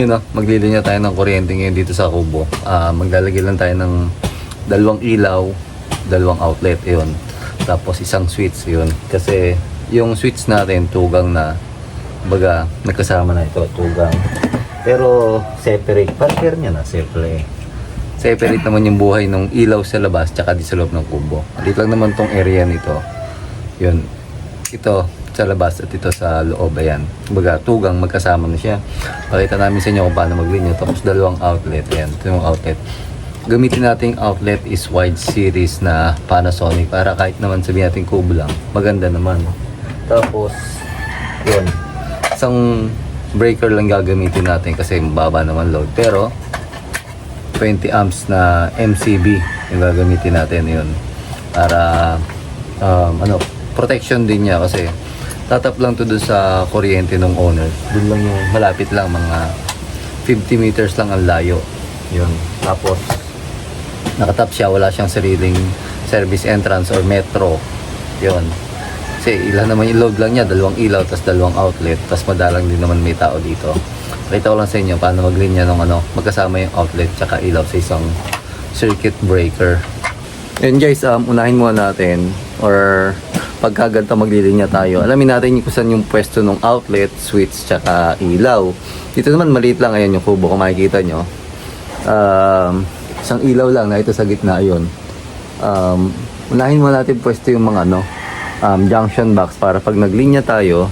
Yun o, maglilinya tayo ng kuryente ngayon dito sa kubo. Maglalagay lang tayo ng dalawang ilaw, dalawang outlet, yun. Tapos isang switch, yun. Kasi yung switch natin, tugang na. Baga, nagkasama na ito, tugang. Pero separate, partner niya na, separate. Separate naman yung buhay ng ilaw sa labas, tsaka di sa loob ng kubo. Dito lang naman tong area nito. Yun. Ito, sa labas at ito sa loob, ayan. Baga, tugang magkasama na siya. Pakita namin sa inyo kung paano maglinya. Tapos dalawang outlet, ayan. Ito yung outlet. Gamitin nating outlet is wide series na Panasonic para kahit naman sabihin natin kubo lang, maganda naman. Tapos, yun. Isang breaker lang gagamitin natin kasi mababa naman load. Pero, 20 amps na MCB yung gagamitin natin, yun. Para, protection din niya kasi tatap lang to doon sa kuryente ng owner. Doon lang yung malapit lang, mga 50 meters lang ang layo. Yun. Tapos, nakatap siya, wala siyang sariling service entrance or metro. Yun. Kasi ilan naman yung load lang niya, dalawang ilaw, tas dalawang outlet, tas madalang din naman may tao dito. Pakita ko lang sa inyo paano maglinya ng magkasama yung outlet tsaka ilaw sa isang circuit breaker. Yun guys, unahin muna natin or pagka ganito maglilinya tayo, alamin natin kung saan yung pwesto ng outlet, switch, tsaka ilaw. Dito naman maliit lang, ayan yung kubo kung makikita nyo. Isang ilaw lang na ito sa gitna, yun. Unahin muna natin pwesto yung mga junction box para pag naglinya tayo,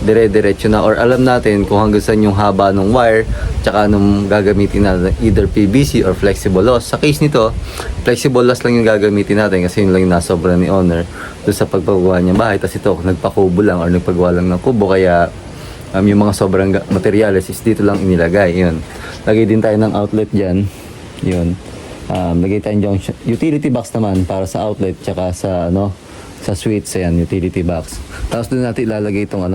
dire-diretso na or alam natin kung hanggang saan yung haba ng wire tsaka nung gagamitin natin either PVC or flexible loss. Sa case nito, flexible loss lang yung gagamitin natin kasi yun lang yung nasobra ni owner doon sa pagpagawa niya bahay. Tapos ito, nagpakubo lang or nagpagawa lang ng kubo kaya yung mga sobrang materials is dito lang inilagay. Yun. Lagay din tayo ng outlet dyan. Yun. Lagay tayong junction. Utility box naman para sa outlet tsaka sa sa switch, ayan, utility box. Tapos doon natin ilalagay itong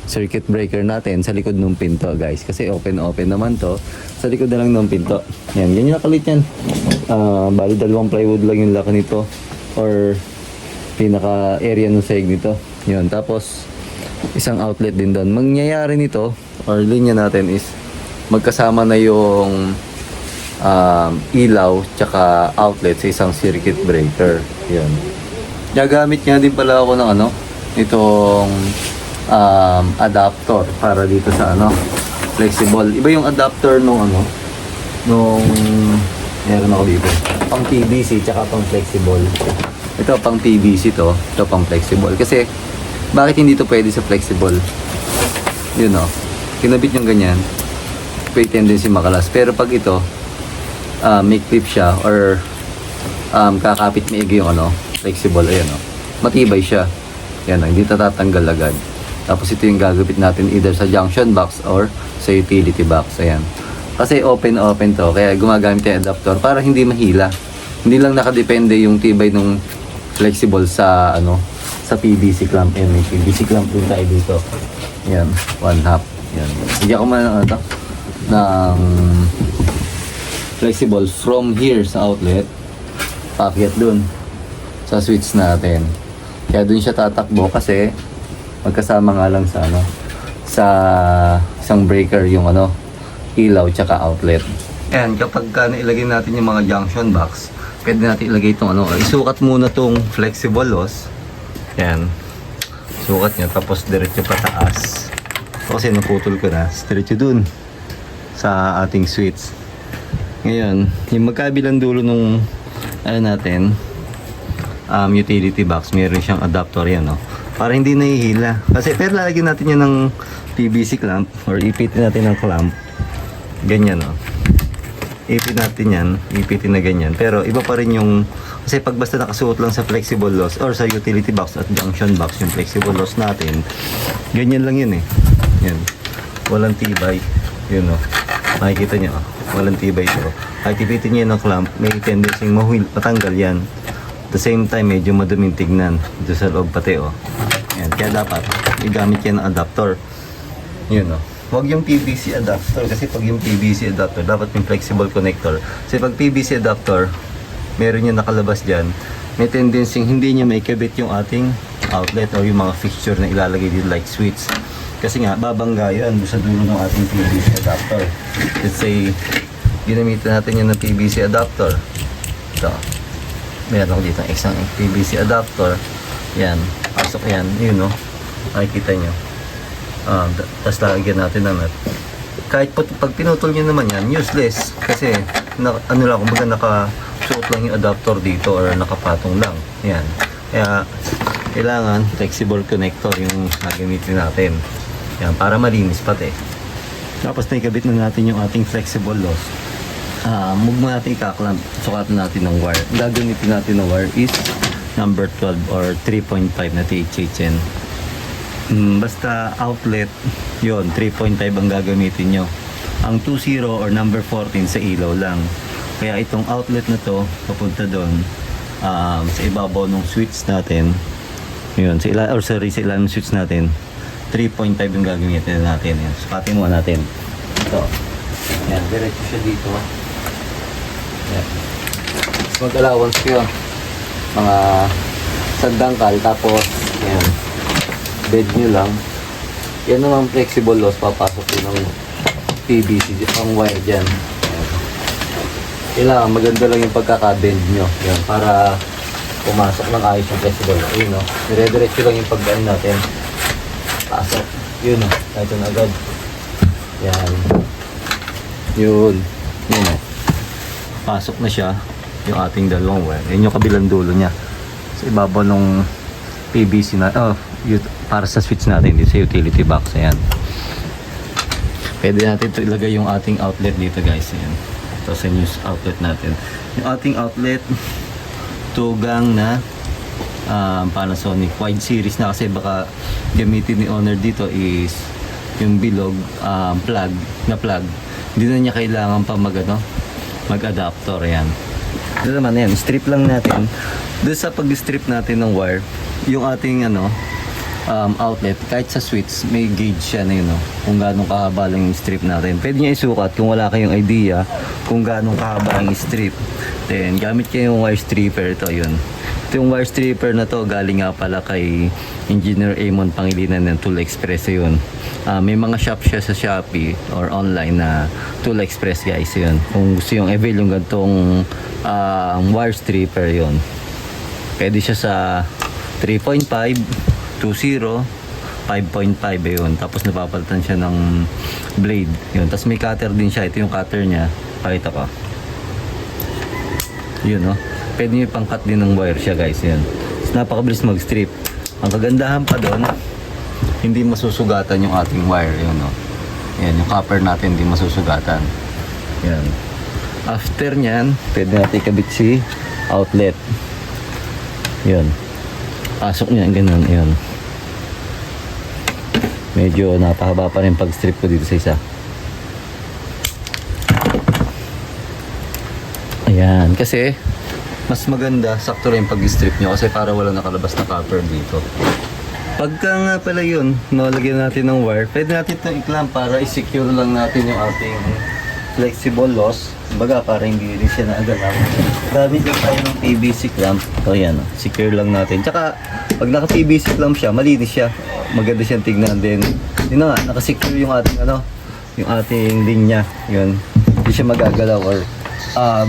circuit breaker natin sa likod ng pinto, guys. Kasi open naman to. Sa likod na lang ng pinto. Yan, ganyan nakalit yan. Bali, dalawang plywood lang yung laki nito. Or pinaka area ng seg nito. Yun, tapos isang outlet din doon. Mangyayari nito, or linya natin is, magkasama na yung ilaw tsaka outlet sa isang circuit breaker. Yun. Gagamit nga din pala ako ng itong adapter para dito sa flexible. Iba yung adapter nung meron ako dito. Pang PVC tsaka pang flexible. Ito pang PVC to, ito pang flexible. Kasi bakit hindi to pwede sa flexible? Yun kinabit yung ganyan. May tendency makalas. Pero pag ito, may clip siya or kakapit maigi yung flexible, ayan matibay siya. Yan hindi tatatanggal agad. Tapos ito yung gagawin natin either sa junction box or sa utility box. Ayan. Kasi open to. Kaya gumagamit yung adapter para hindi mahila. Hindi lang nakadepende yung tibay ng flexible sa sa PVC clamp. Ayan, may PVC clamp din tayo dito. Ayan, 1/2. Ayan. Hindi ako ng flexible from here sa outlet. Paakyat dun sa switch natin. Kaya dun siya tatakbo kasi magkasama nga lang sa sa isang breaker yung ilaw tsaka outlet. And kapag nailagay natin yung mga junction box, pwede natin ilagay itong isukat muna tong flexible loss. Yan. Sukat nyo tapos diretso pataas. Kasi naputol ko na, diretso dun sa ating switch. Ngayon, yung magkabilang dulo nung natin, utility box, meron siyang adapter yan para hindi nahihila. Kasi pero lalagyan natin yan ng PVC clamp or ipitin natin ng clamp. Ganyan ipitin na ganyan. Pero iba pa rin yung kasi pag basta nakasuot lang sa flexible loss or sa utility box at junction box yung flexible loss natin, ganyan lang yun yan. Walang tibay. Yun makikita nyo walang tibay ito. Kahit ipitin nyo ng clamp, may tendency matanggal yan. At the same time, medyo maduming tignan dito sa loob pati Yan. Kaya dapat igamit yan ng adapter. Yun Huwag yung PVC adapter kasi pag yung PVC adapter, dapat yung flexible connector. Kasi pag PVC adapter, meron yung nakalabas dyan, may tendency hindi niya maikabit yung ating outlet o yung mga fixture na ilalagay dito like switch. Kasi nga, babangga yan sa dulo ng ating PVC adapter. Let's say, ginamitan natin yan ng PVC adapter. Ito. Meron ako dito isang PVC adapter. Yan. Pasok yan. Yun, no? Makikita nyo. Tapos lalagyan natin ng nut. Kahit pag pinutol nyo naman yan, useless. Kasi, ano lang, kumbaga nakasuot lang yung adapter dito or nakapatong lang. Yan. Kaya, kailangan flexible connector yung gagamitin natin. Yan, para malinis pati. Tapos naikabit na natin yung ating flexible loss. Huwag mo natin ikaklamp. Sukatan natin ng wire. Ang gagamitin natin ng wire is number 12 or 3.5 na THHN. Basta outlet, yon 3.5 ang gagamitin nyo. Ang 20 or number 14 sa ilaw lang. Kaya itong outlet na to, papunta doon sa ibabaw ng switch natin. Yun, sa ilalim ng switch natin. 3.5 yung gagamitin natin. Yan. Sukatin muna natin. Ito. Yan, diretso siya dito. Yan. Mag-allowance ko yun. Mga sandangkal. Tapos, yan. Bed nyo lang. Yan naman flexible loss. Papasok yun ng PVC. Ang wire dyan. Yan. Kailangan maganda lang yung pagkaka-bend nyo. Yan. Para pumasok ng ayos yung flexible loss. Ayun, no? Dire-diretso lang yung pagdaan natin. Pasok. Yun, no? Ito na agad. Yan. Yun. Yun, no? Pasok na siya yung ating dalawang wire. Yan yung kabilang dulo niya. Sa ibabaw ng PVC na, para sa switch natin dito sa utility box. Ayan. Pwede natin ito ilagay yung ating outlet dito, guys. Ayan. Ito sa news outlet natin. Yung ating outlet, tugang na Panasonic wide series na, kasi baka gamitin ni owner dito is yung bilog plug. Hindi na niya kailangan pa mag-adapter. Yan. Ito naman yan, strip lang natin. Doon sa pag-strip natin ng wire, yung ating outlet, kahit sa switch may gauge siya na yun, kung gaano kahaba lang yung strip natin. Pwede niya isukat kung wala kayong idea kung gaano kahaba yung strip. Then gamit kayo yung wire stripper. Ito yun. Ito yung wire stripper na to, galing nga pala kay Engineer Amon Pangilinan ng Tool Express. Yun. May mga shop siya sa Shopee or online na Tool Express, guys. Yun. Kung gusto yung avail yung gantong wire stripper, yun. Pwede siya sa 3.5, 2.0, 5.5 yun. Tapos napapalitan siya ng blade. Yun. Tapos may cutter din siya. Ito yung cutter niya. Pakita ko. Yun, no? Pwede nyo pang-cut din ng wire siya, guys. Yan. So, napakabilis mag-strip. Ang kagandahan pa doon, hindi masusugatan yung ating wire. Yun, no? Yan, yung copper natin hindi masusugatan. Yan. After nyan, pwede natin ikabit si outlet. Yun. Pasok nyo, ganun. Yun. Medyo napahaba pa rin pag-strip ko dito sa isa. Ayan, kasi mas maganda, sakto rin pag-strip nyo kasi para wala nakalabas na copper dito. Pagka nga pala yun, nalagyan natin ng wire, pwede natin itong i-clamp para i-secure lang natin yung ating flexible loss. Baga, para hindi rin siya naagalaw. Gamit lang tayo ng PVC clamp. O yan, secure lang natin. Tsaka, pag naka-PVC clamp siya, malinis siya. Maganda siyang tignan din. Yun na nga, nakasecure yung ating yung ating linya. Yun, hindi siya magagalaw or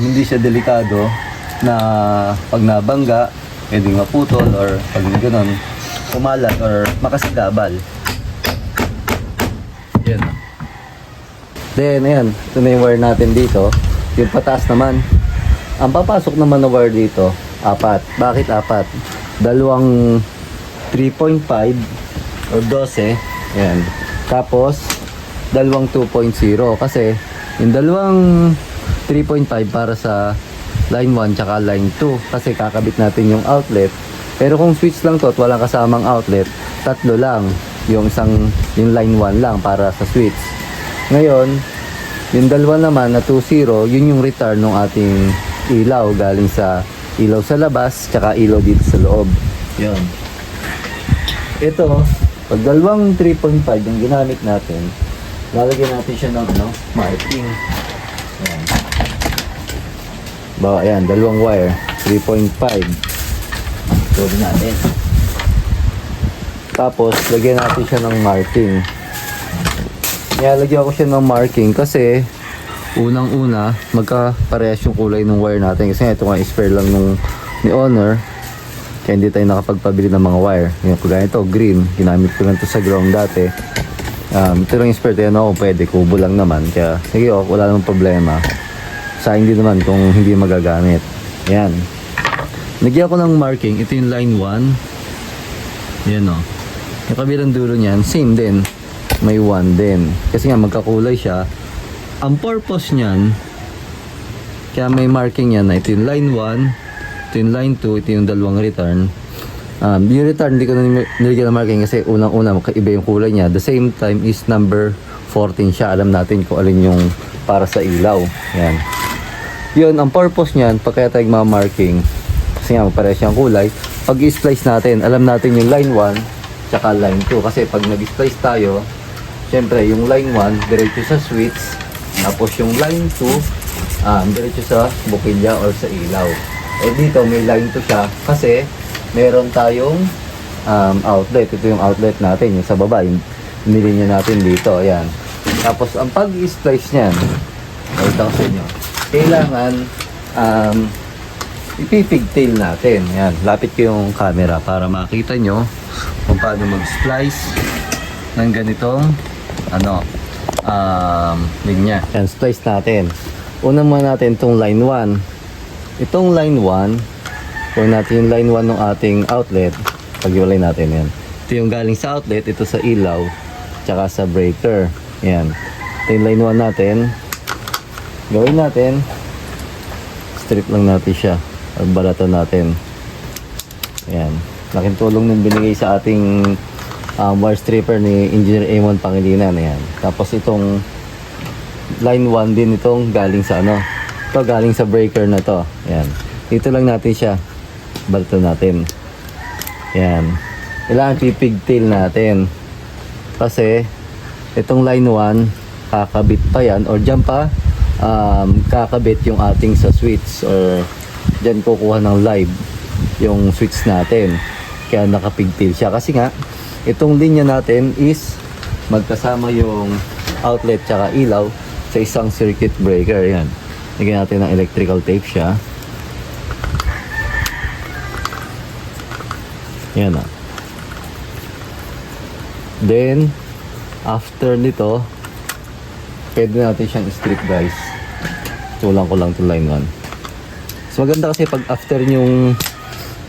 hindi siya delikado na pag nabangga, pwedeng maputol or pag gano'n, kumalat or makasigabal. Yan. Then, ayan, ito na yung wire natin dito. Yung pataas naman. Ang papasok naman na wire dito, 4. Bakit 4? Dalawang 3.5 or 12. Ayan. Tapos, dalawang 2.0. Kasi, yung dalawang 3.5 para sa line 1 tsaka line 2 kasi kakabit natin yung outlet. Pero kung switch lang to at walang kasamang outlet, 3 lang. Yung line 1 lang para sa switch. Ngayon, yung dalawa naman na 2.0, yun yung return ng ating ilaw galing sa ilaw sa labas tsaka ilaw dito sa loob. Yun. Ito, pag dalawang 3.5 yung ginamit natin, lalagyan natin siya ng marking. Ayan. Bawa, ayan, dalawang wire, 3.5. Tuloy natin. Tapos, lagyan natin siya ng marking. Nilalagyan ko siya ng marking kasi unang-una, magkaparehas yung kulay ng wire natin. Kasi ito nga, spare lang nung ni owner. Kaya hindi tayo nakapagpabili ng mga wire. Yung kagaya ito, green. Ginamit ko lang ito sa ground dati. Ito lang yung spare. Kaya ako pwede, kubo lang naman. Kaya sige, wala namang problema. Sayang din naman kung hindi magagamit. Ayan. Nagyan ko ng marking. Ito yung line 1. Ayan o. Yung kabilang dulo niyan, same din. May 1 din. Kasi nga, magkakulay siya. Ang purpose niyan, kaya may marking yan na ito yung line 1, ito yung line 2, ito yung dalawang return. Yung return, hindi ko na nilagyan ng marking kasi unang-una, magkaiba yung kulay niya. The same time is number 14 siya. Alam natin kung alin yung para sa ilaw. Yan. Yun, ang purpose niyan, pag kaya tayo marking, kasi nga magpares siyang kulay, pag i-splice natin, alam natin yung line 1, tsaka line 2. Kasi pag nag-splice tayo, syempre, yung line 1, diretso sa switch. Tapos yung line 2, diretso sa bukilya or sa ilaw. Eh dito, may line 2 siya kasi meron tayong outlet. Ito yung outlet natin, yung sa baba, yung nilinya natin dito. Ayan. Tapos, ang pag-splice niyan, ito ko sa inyo, kailangan ipipigtail natin. Ayan. Lapit ko yung camera para makita nyo kung paano mag-splice ng ganitong linya. Yan, splice natin. Una muna natin itong line 1. Itong line 1, kung natin yung line 1 ng ating outlet, pag-iwalay natin yan. Ito yung galing sa outlet, ito sa ilaw, tsaka sa breaker. Yan. Ito yung line 1 natin. Gawin natin, strip lang natin siya. At balato natin. Yan. Laking tulong nung binigay sa ating wire stripper ni Engineer Amon Pangilinan. Ayan. Tapos itong line 1 din itong galing sa ito galing sa breaker na to. Ayan. Dito lang natin siya balto natin. Ayan. Kailangan pipigtail natin kasi itong line 1 kakabit pa yan or dyan pa kakabit yung ating sa switch or dyan kukuha ng live yung switch natin. Kaya nakapigtail siya kasi nga itong linya natin is magkasama yung outlet tsaka ilaw sa isang circuit breaker. Yan. Lagyan natin ng electrical tape siya. Yan na. Then, after nito, pwede natin siyang strip guys. Tulang ko lang itong line 1. So maganda kasi pag after yung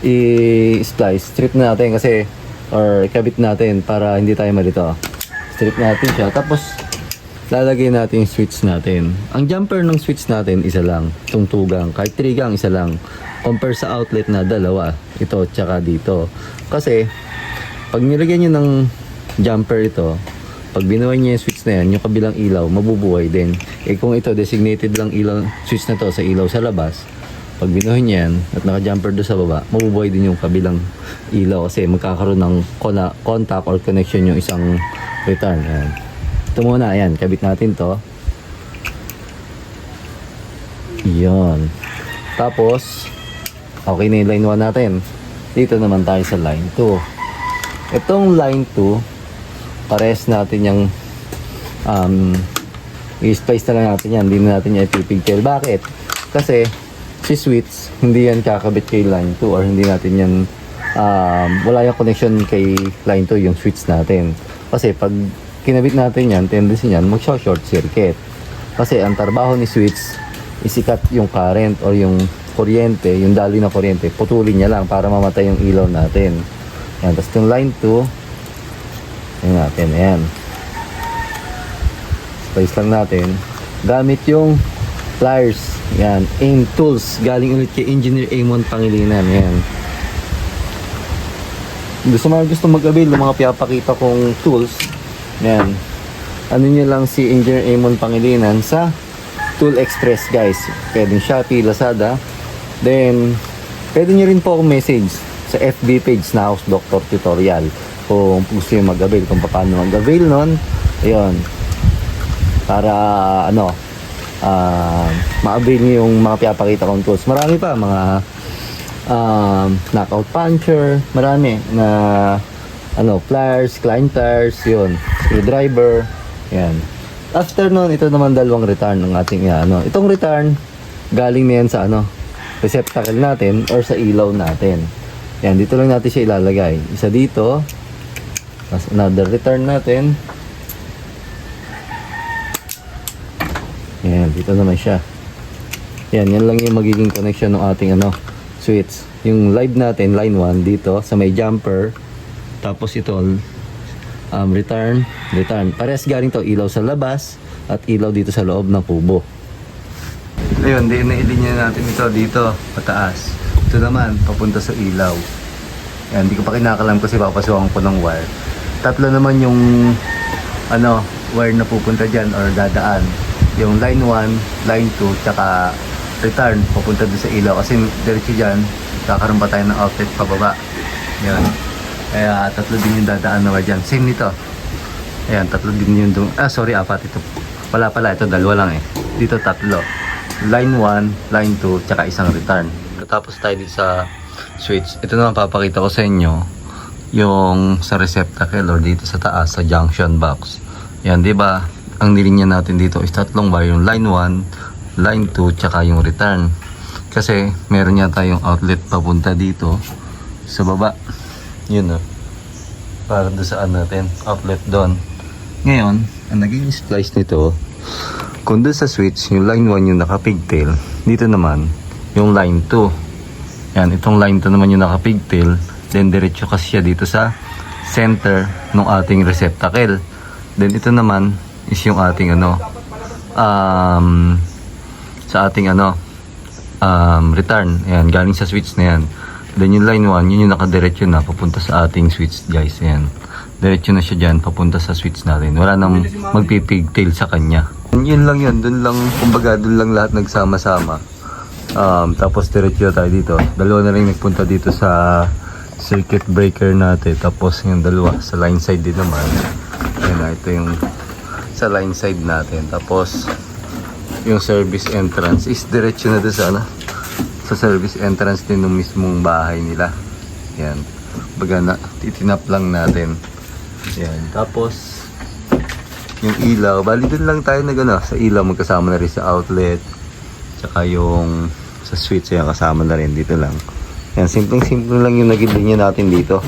i-splice, strip na natin kasi or kabit natin para hindi tayo malito. Strip natin siya. Tapos, lalagay natin yung switch natin. Ang jumper ng switch natin, isa lang. Itong tugang. Kahit 3 gang, isa lang. Compare sa outlet na dalawa. Ito, tsaka dito. Kasi, pag nilagyan nyo ng jumper ito, pag binuhay nyo yung switch na yan, yung kabilang ilaw, mabubuhay din. Eh kung ito, designated lang ilaw, switch na to sa ilaw sa labas, pag binuhay nyo yan, at naka-jumper doon sa baba, mabubuhay din yung kabilang ilaw kasi magkakaroon ng contact or connection yung isang return. Ayan. Ito muna, ayan, kabit natin to. Yun. Tapos, okay na yung line 1 natin. Dito naman tayo sa line 2. Itong line 2, pares natin yung i-splice na lang natin yan. Hindi na natin yung ipipigtail. Bakit? Kasi, si switch, hindi yan kakabit kay line 2 or hindi natin yan wala yung connection kay line 2 yung switch natin. Kasi pag kinabit natin yan, tendency yan mag-short circuit. Kasi ang trabaho ni switch isikat yung current or yung kuryente, yung daloy na kuryente, putulin niya lang para mamatay yung ilaw natin. Yan. Tapos yung line 2, yan natin, ayan. Splice lang natin. Gamit yung pliers. Yan. AIM tools. Galing ulit kay Engineer Amon Pangilinan. Yan. Gusto mag-avail ng mga pinapakita kong tools. Yan. Ano nyo lang si Engineer Amon Pangilinan sa Tool Express guys. Pwedeng Shopee, Lazada. Then, pwede nyo rin po akong message sa FB page na House Doctor Tutorial. Kung gusto nyo mag-avail, kung paano mag-avail nun. Ayun. Para ma-avail nyo yung mga pinapakita kong tools. Marami pa, mga knockout puncher, marami na pliers, climb pliers, yun, screwdriver, yan. After nun, ito naman dalawang return ng ating ano. Itong return, galing na yan sa ano, receptacle natin or sa ilaw natin. Yan, dito lang natin siya ilalagay. Isa dito, tapos another return natin. Yan, dito naman siya. Yan lang yung magiging connection ng ating ano, switch. Yung live natin, line 1 dito sa may jumper. Tapos ito, return. Parehas galing to, ilaw sa labas at ilaw dito sa loob ng kubo. Ayun, ilinya natin ito dito, pataas. Ito naman, papunta sa ilaw. Yan, hindi ko pa kinakalam kasi papasukan ko ng wire. Tatlo naman yung ano, wire na pupunta dyan or dadaan. Yung line 1, line 2, tsaka return, papunta doon sa ilaw. Kasi diretso dyan, kakaroon pa tayo ng outlet pababa. Yan. Kaya tatlo din yung dadaan na wire dyan. Same nito. Ayan, tatlo din yung apat ito. Wala pala, ito dalawa lang eh. Dito tatlo. Line 1, line 2, tsaka isang return. Tapos tayo dito sa switch. Ito naman papakita ko sa inyo yung sa receptacle or dito sa taas sa junction box. Yan, 'di ba? Ang nilinya natin dito is tatlong wire, yung line 1, line 2, tsaka yung return. Kasi meron yata yung outlet papunta dito sa baba. Yun oh. Para doon saan natin, outlet doon. Ngayon, ang naging splice nito, kung doon sa switch, yung line 1 yung naka-pigtail, dito naman, yung line 2. Yan, itong line 2 naman yung naka-pigtail, then diretso kasi siya dito sa center ng ating receptacle. Then ito naman is yung ating ano, sa ating ano, return. Yan, galing sa switch na yan. Then yung line 1, yun yung nakadiretso na papunta sa ating switch, guys. Yan. Diretso na siya dyan, papunta sa switch natin. Wala nang magpipigtail sa kanya. Yun lang yun, dun lang, kumbaga dun lang lahat nagsama-sama. Tapos diretso tayo dito. Dalawa na rin nagpunta dito sa circuit breaker natin. Tapos yung dalawa sa line side din naman. Ayan na, ito yung sa line side natin. Tapos yung service entrance is diretso na doon sa ano, sa service entrance din ng mismong bahay nila. Yan. Baga na, titinap lang natin. Yan. Tapos yung ilaw, bali dun lang tayo na gano'n. Sa ilaw magkasama na rin sa outlet. Tsaka yung sa switch, yan kasama na rin dito lang. Yan, simpleng-simple lang yung naging linya natin dito.